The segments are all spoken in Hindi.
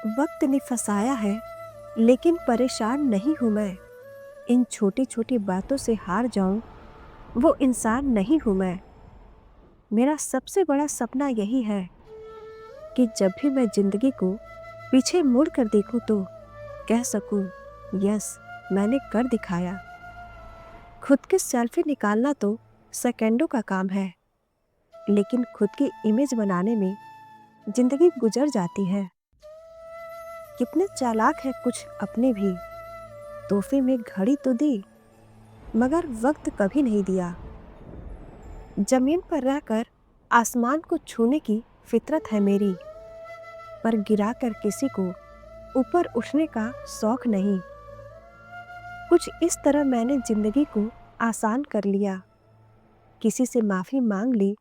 वक्त ने फंसाया है, लेकिन परेशान नहीं हूं मैं। इन छोटी छोटी बातों से हार जाऊं, वो इंसान नहीं हूं मैं। मेरा सबसे बड़ा सपना यही है कि जब भी मैं जिंदगी को पीछे मुड़ कर देखूं तो कह सकूं, यस, मैंने कर दिखाया। खुद की सेल्फी निकालना तो सेकंडों का काम है, लेकिन खुद की इमेज बनाने में जिंदगी गुजर जाती है। कितने चालाक है कुछ अपने भी, तोहफे में घड़ी तो दी, मगर वक्त कभी नहीं दिया। जमीन पर रहकर आसमान को छूने की फितरत है मेरी, पर गिराकर किसी को ऊपर उठने का शौक नहीं। कुछ इस तरह मैंने जिंदगी को आसान कर लिया, किसी से माफी मांग ली,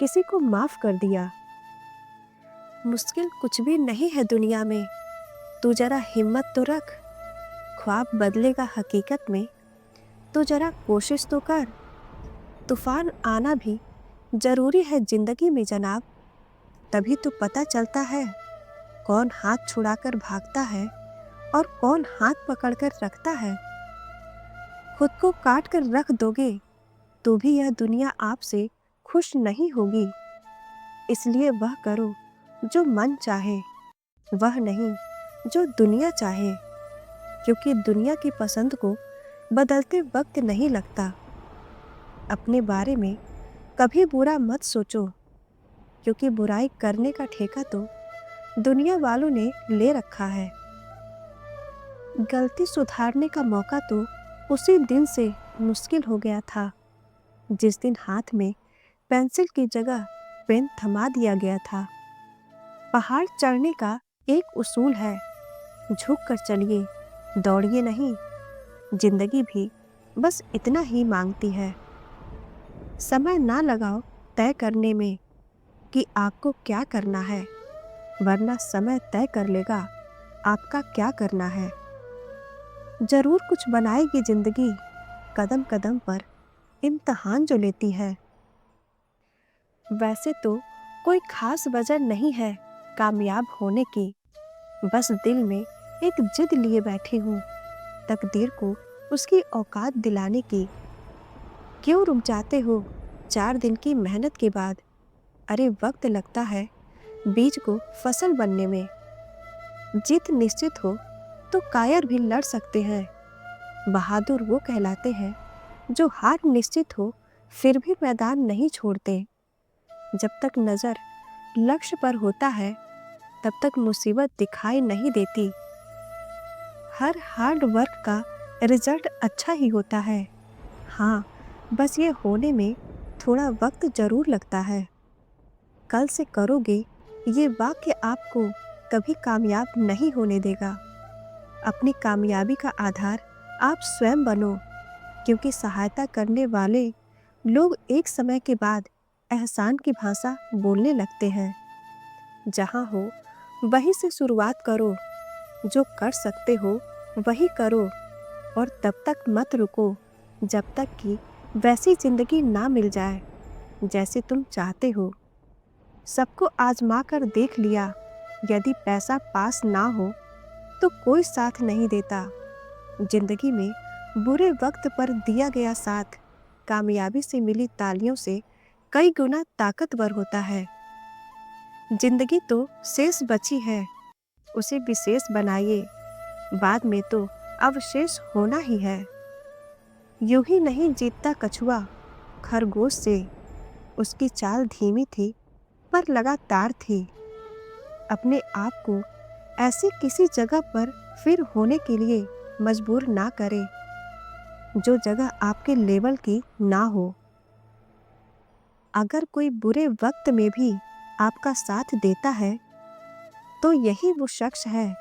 किसी को माफ कर दिया। मुश्किल कुछ भी नहीं है दुनिया में, तू जरा हिम्मत तो रख। ख्वाब बदलेगा हकीकत में, तो जरा कोशिश तो कर। तूफान आना भी जरूरी है जिंदगी में जनाब, तभी तो पता चलता है कौन हाथ छुड़ाकर भागता है और कौन हाथ पकड़कर रखता है। खुद को काट कर रख दोगे तो भी यह दुनिया आपसे खुश नहीं होगी। इसलिए वह करो जो मन चाहे, वह नहीं जो दुनिया चाहे, क्योंकि दुनिया की पसंद को बदलते वक्त नहीं लगता। अपने बारे में कभी बुरा मत सोचो, क्योंकि बुराई करने का ठेका तो दुनिया वालों ने ले रखा है। गलती सुधारने का मौका तो उसी दिन से मुश्किल हो गया था, जिस दिन हाथ में पेंसिल की जगह पेन थमा दिया गया था। पहाड़ चढ़ने का एक उसूल है, झुक कर चलिए, दौड़िए नहीं। जिंदगी भी बस इतना ही मांगती है। समय ना लगाओ तय करने में कि आपको क्या करना है, वरना समय तय कर लेगा आपका क्या करना है। जरूर कुछ बनाएगी जिंदगी, कदम कदम पर इम्तहान जो लेती है। वैसे तो कोई खास वजह नहीं है कामयाब होने की, बस दिल में एक जिद लिए बैठी हूँ तकदीर को उसकी औकात दिलाने की। क्यों रुक जाते हो 4 दिन की मेहनत के बाद? अरे वक्त लगता है बीज को फसल बनने में। जीत निश्चित हो तो कायर भी लड़ सकते हैं। बहादुर वो कहलाते हैं जो हार निश्चित हो फिर भी मैदान नहीं छोड़ते। जब तक नजर लक्ष्य पर होता है, तब तक मुसीबत दिखाई नहीं देती। हर हार्ड वर्क का रिजल्ट अच्छा ही होता है। हाँ, बस ये होने में थोड़ा वक्त जरूर लगता है। कल से करोगे ये वाक्य आपको कभी कामयाब नहीं होने देगा। अपनी कामयाबी का आधार आप स्वयं बनो, क्योंकि सहायता करने वाले लोग एक समय के बाद एहसान की भाषा बोलने लगते हैं। जहाँ हो वहीं से शुरुआत करो, जो कर सकते हो वही करो, और तब तक मत रुको जब तक कि वैसी जिंदगी ना मिल जाए जैसे तुम चाहते हो। सबको आजमा कर देख लिया, यदि पैसा पास ना हो तो कोई साथ नहीं देता। जिंदगी में बुरे वक्त पर दिया गया साथ कामयाबी से मिली तालियों से कई गुना ताकतवर होता है। जिंदगी तो शेष बची है, उसे विशेष बनाइए, बाद में तो अवशेष होना ही है। यूं ही नहीं जीतता कछुआ खरगोश से, उसकी चाल धीमी थी पर लगातार थी। अपने आप को ऐसी किसी जगह पर फिर होने के लिए मजबूर ना करें जो जगह आपके लेवल की ना हो। अगर कोई बुरे वक्त में भी आपका साथ देता है, तो यही वो शख्स है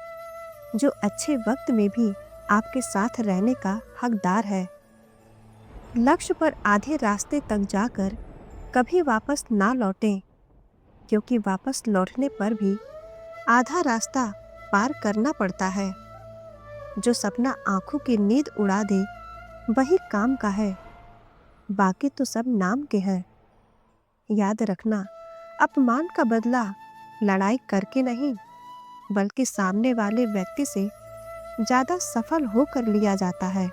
जो अच्छे वक्त में भी आपके साथ रहने का हकदार है। लक्ष्य पर आधे रास्ते तक जाकर कभी वापस ना लौटें, क्योंकि वापस लौटने पर भी आधा रास्ता पार करना पड़ता है। जो सपना आंखों की नींद उड़ा दे वही काम का है, बाकी तो सब नाम के हैं। याद रखना, अपमान का बदला लड़ाई करके नहीं, बल्कि सामने वाले व्यक्ति से ज्यादा सफल होकर लिया जाता है।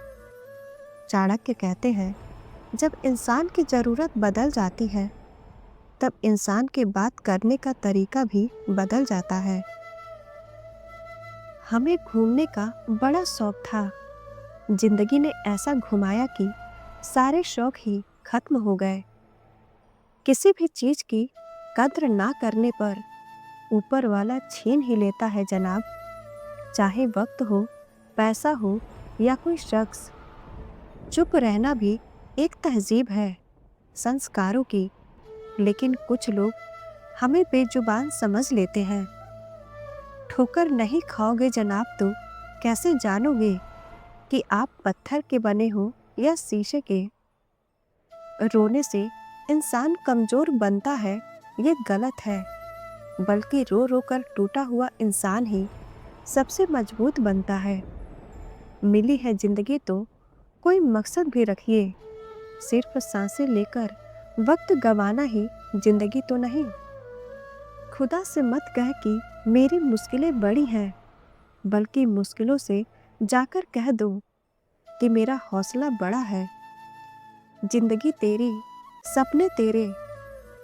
चाणक्य कहते हैं, जब इंसान की जरूरत बदल जाती है तब इंसान के बात करने का तरीका भी बदल जाता है। हमें घूमने का बड़ा शौक था। जिंदगी ने ऐसा घुमाया कि सारे शौक ही खत्म हो गए। किसी भी चीज की कद्र ना करने पर ऊपर वाला छीन ही लेता है जनाब। चाहे वक्त हो, पैसा हो या कोई शख्स। चुप रहना भी एक तहजीब है, संस्कारों की। लेकिन कुछ लोग हमें बेजुबान समझ लेते हैं। ठोकर नहीं खाओगे जनाब तो कैसे जानोगे कि आप पत्थर के बने हो या शीशे के। रोने से इंसान कमजोर बनता है, ये गलत है। बल्कि रो रो कर टूटा हुआ इंसान ही सबसे मजबूत बनता है। मिली है जिंदगी तो कोई मकसद भी रखिए। सिर्फ सांसें लेकर वक्त गंवाना ही जिंदगी तो नहीं। खुदा से मत कह कि मेरी मुश्किलें बड़ी हैं, बल्कि मुश्किलों से जाकर कह दो कि मेरा हौसला बड़ा है। जिंदगी तेरी, सपने तेरे,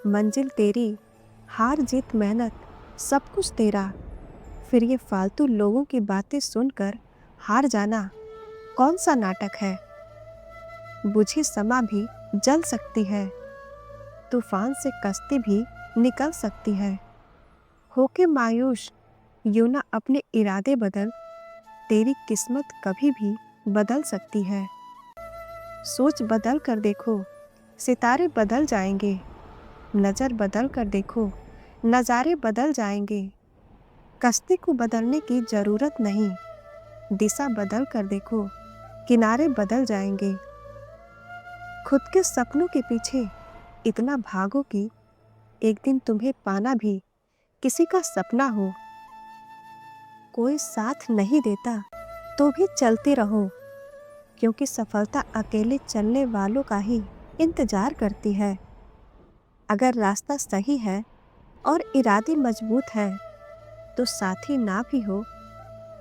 मंजिल तेरी, हार जीत मेहनत सब कुछ तेरा। फिर ये फालतू लोगों की बातें सुनकर हार जाना कौन सा नाटक है। बुझी समा भी जल सकती है, तूफान से कश्ती भी निकल सकती है। होके मायूस यूं ना अपने इरादे बदल, तेरी किस्मत कभी भी बदल सकती है। सोच बदल कर देखो, सितारे बदल जाएंगे। नजर बदल कर देखो, नज़ारे बदल जाएंगे। कश्ती को बदलने की जरूरत नहीं, दिशा बदल कर देखो, किनारे बदल जाएंगे। खुद के सपनों के पीछे इतना भागो कि एक दिन तुम्हें पाना भी किसी का सपना हो। कोई साथ नहीं देता तो भी चलते रहो, क्योंकि सफलता अकेले चलने वालों का ही इंतजार करती है। अगर रास्ता सही है और इरादे मजबूत है तो साथी ना भी हो,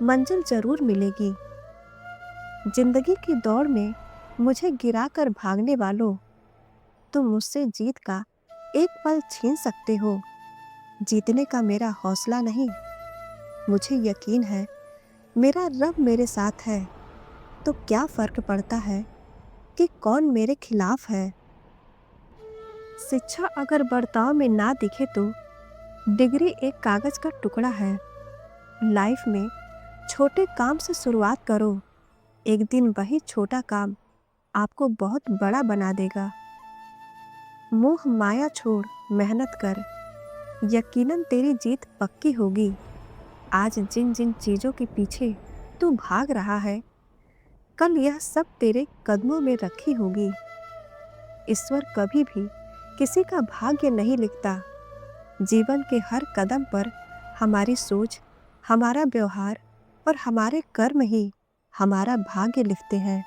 मंजिल जरूर मिलेगी। जिंदगी की दौड़ में मुझे गिरा कर भागने वालों, तुम मुझसे जीत का एक पल छीन सकते हो। जीतने का मेरा हौसला नहीं, मुझे यकीन है मेरा रब मेरे साथ है। तो क्या फर्क पड़ता है कि कौन मेरे खिलाफ है। शिक्षा अगर बर्ताव में ना दिखे तो डिग्री एक कागज का टुकड़ा है। लाइफ में छोटे काम से शुरुआत करो, एक दिन वही छोटा काम आपको बहुत बड़ा बना देगा। मोह माया छोड़ मेहनत कर, यकीनन तेरी जीत पक्की होगी। आज जिन जिन चीजों के पीछे तू भाग रहा है, कल यह सब तेरे कदमों में रखी होगी। ईश्वर कभी भी किसी का भाग्य नहीं लिखता। जीवन के हर कदम पर हमारी सोच, हमारा व्यवहार और हमारे कर्म ही हमारा भाग्य लिखते हैं।